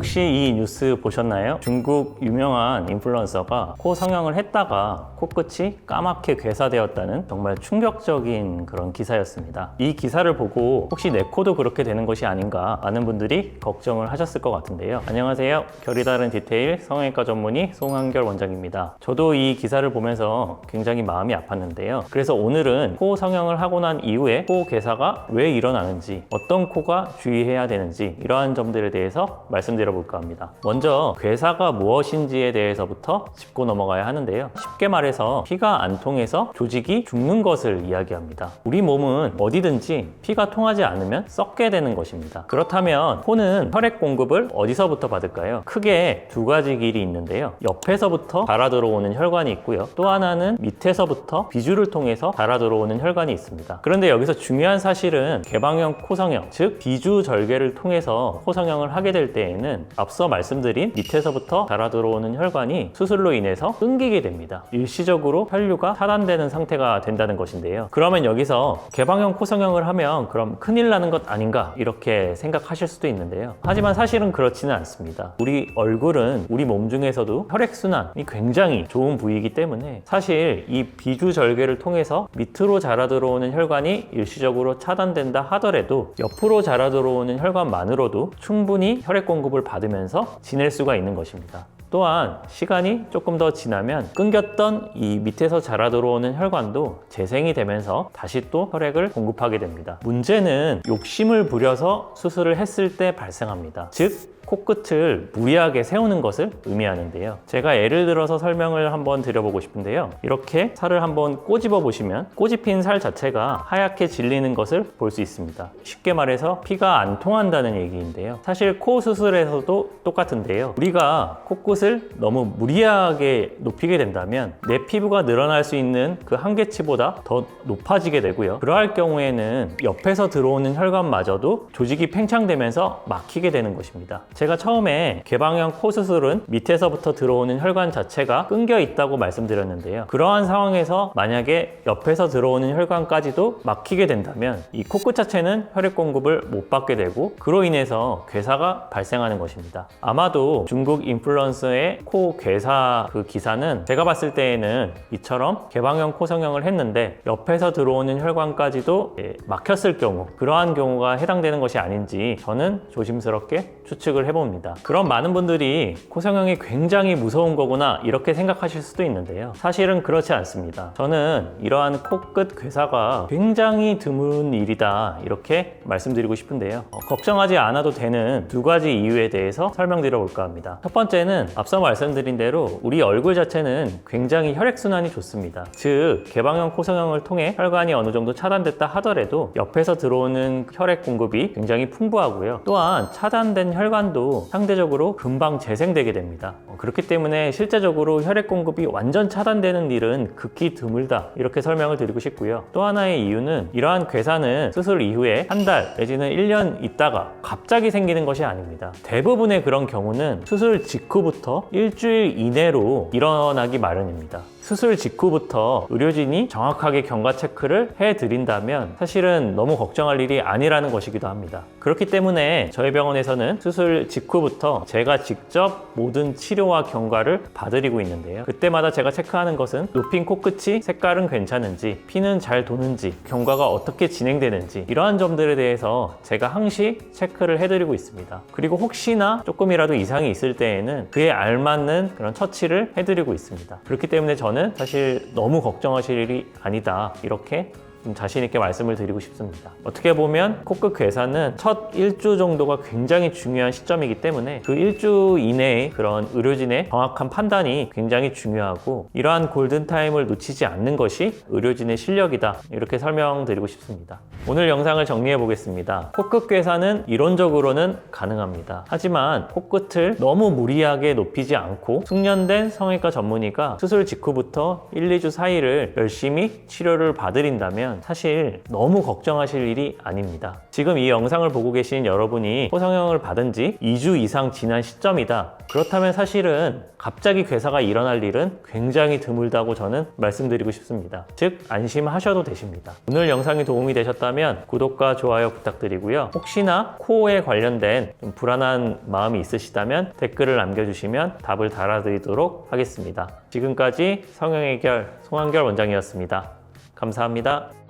혹시 이 뉴스 보셨나요? 중국 유명한 인플루언서가 코 성형을 했다가 코끝이 까맣게 괴사되었다는 정말 충격적인 그런 기사였습니다. 이 기사를 보고 혹시 내 코도 그렇게 되는 것이 아닌가 많은 분들이 걱정을 하셨을 것 같은데요. 안녕하세요. 결이 다른 디테일 성형외과 전문의 송한결 원장입니다. 저도 이 기사를 보면서 굉장히 마음이 아팠는데요. 그래서 오늘은 코 성형을 하고 난 이후에 코 괴사가 왜 일어나는지, 어떤 코가 주의해야 되는지 이러한 점들에 대해서 말씀드려 볼까 합니다. 먼저 괴사가 무엇인지에 대해서부터 짚고 넘어가야 하는데요. 쉽게 말해서 피가 안 통해서 조직이 죽는 것을 이야기합니다. 우리 몸은 어디든지 피가 통하지 않으면 썩게 되는 것입니다. 그렇다면 코는 혈액 공급을 어디서부터 받을까요? 크게 두 가지 길이 있는데요. 옆에서부터 달아 들어오는 혈관이 있고요. 또 하나는 밑에서부터 비주를 통해서 달아 들어오는 혈관이 있습니다. 그런데 여기서 중요한 사실은 개방형 코성형, 즉 비주절개를 통해서 코성형을 하게 될 때에는 앞서 말씀드린 밑에서부터 달아 들어오는 혈관이 수술로 인해서 끊기게 됩니다. 일시적으로 혈류가 차단되는 상태가 된다는 것인데요. 그러면 여기서 개방형 코성형을 하면 그럼 큰일 나는 것 아닌가 이렇게 생각하실 수도 있는데요. 하지만 사실은 그렇지는 않습니다. 우리 얼굴은 우리 몸 중에서도 혈액순환이 굉장히 좋은 부위이기 때문에 사실 이 비주절개를 통해서 밑으로 자라 들어오는 혈관이 일시적으로 차단된다 하더라도 옆으로 자라 들어오는 혈관만으로도 충분히 혈액 공급을 받으면서 지낼 수가 있는 것입니다. 또한 시간이 조금 더 지나면 끊겼던 이 밑에서 자라 들어오는 혈관도 재생이 되면서 다시 또 혈액을 공급하게 됩니다. 문제는 욕심을 부려서 수술을 했을 때 발생합니다. 즉 코끝을 무리하게 세우는 것을 의미하는데요. 제가 예를 들어서 설명을 한번 드려보고 싶은데요. 이렇게 살을 한번 꼬집어 보시면 꼬집힌 살 자체가 하얗게 질리는 것을 볼 수 있습니다. 쉽게 말해서 피가 안 통한다는 얘기인데요. 사실 코 수술에서도 똑같은데요. 우리가 코끝을 너무 무리하게 높이게 된다면 내 피부가 늘어날 수 있는 그 한계치보다 더 높아지게 되고요. 그러할 경우에는 옆에서 들어오는 혈관마저도 조직이 팽창되면서 막히게 되는 것입니다. 제가 처음에 개방형 코 수술은 밑에서부터 들어오는 혈관 자체가 끊겨 있다고 말씀드렸는데요. 그러한 상황에서 만약에 옆에서 들어오는 혈관까지도 막히게 된다면 이 코끝 자체는 혈액 공급을 못 받게 되고 그로 인해서 괴사가 발생하는 것입니다. 아마도 중국 인플루언서의 코 괴사 그 기사는 제가 봤을 때에는 이처럼 개방형 코 성형을 했는데 옆에서 들어오는 혈관까지도 막혔을 경우, 그러한 경우가 해당되는 것이 아닌지 저는 조심스럽게 추측을 해봅니다. 그럼 많은 분들이 코성형이 굉장히 무서운 거구나 이렇게 생각하실 수도 있는데요. 사실은 그렇지 않습니다. 저는 이러한 코끝 괴사가 굉장히 드문 일이다 이렇게 말씀드리고 싶은데요. 걱정하지 않아도 되는 두 가지 이유에 대해서 설명드려 볼까 합니다. 첫 번째는 앞서 말씀드린 대로 우리 얼굴 자체는 굉장히 혈액순환이 좋습니다. 즉 개방형 코성형을 통해 혈관이 어느 정도 차단됐다 하더라도 옆에서 들어오는 혈액 공급이 굉장히 풍부하고요. 또한 차단된 혈관도 상대적으로 금방 재생되게 됩니다. 그렇기 때문에 실제적으로 혈액 공급이 완전 차단되는 일은 극히 드물다 이렇게 설명을 드리고 싶고요. 또 하나의 이유는 이러한 괴사는 수술 이후에 한 달 내지는 1년 있다가 갑자기 생기는 것이 아닙니다. 대부분의 그런 경우는 수술 직후부터 일주일 이내로 일어나기 마련입니다. 수술 직후부터 의료진이 정확하게 경과 체크를 해드린다면 사실은 너무 걱정할 일이 아니라는 것이기도 합니다. 그렇기 때문에 저희 병원에서는 수술 직후부터 제가 직접 모든 치료와 경과를 봐드리고 있는데요. 그때마다 제가 체크하는 것은 높인 코끝이 색깔은 괜찮은지, 피는 잘 도는지, 경과가 어떻게 진행되는지 이러한 점들에 대해서 제가 항시 체크를 해드리고 있습니다. 그리고 혹시나 조금이라도 이상이 있을 때에는 그에 알맞는 그런 처치를 해드리고 있습니다. 그렇기 때문에 저는 사실 너무 걱정하실 일이 아니다 이렇게 좀 자신 있게 말씀을 드리고 싶습니다. 어떻게 보면 코끝 괴사는 첫 1주 정도가 굉장히 중요한 시점이기 때문에 그 1주 이내에 그런 의료진의 정확한 판단이 굉장히 중요하고 이러한 골든타임을 놓치지 않는 것이 의료진의 실력이다 이렇게 설명드리고 싶습니다. 오늘 영상을 정리해 보겠습니다. 코끝 괴사는 이론적으로는 가능합니다. 하지만 코끝을 너무 무리하게 높이지 않고 숙련된 성형외과 전문의가 수술 직후부터 1, 2주 사이를 열심히 치료를 봐드린다면 있다면 사실 너무 걱정하실 일이 아닙니다. 지금 이 영상을 보고 계신 여러분이 코 성형을 받은 지 2주 이상 지난 시점이다. 그렇다면 사실은 갑자기 괴사가 일어날 일은 굉장히 드물다고 저는 말씀드리고 싶습니다. 즉 안심하셔도 되십니다. 오늘 영상이 도움이 되셨다면 구독과 좋아요 부탁드리고요. 혹시나 코에 관련된 좀 불안한 마음이 있으시다면 댓글을 남겨주시면 답을 달아드리도록 하겠습니다. 지금까지 성형해결 송한결 원장이었습니다. 감사합니다.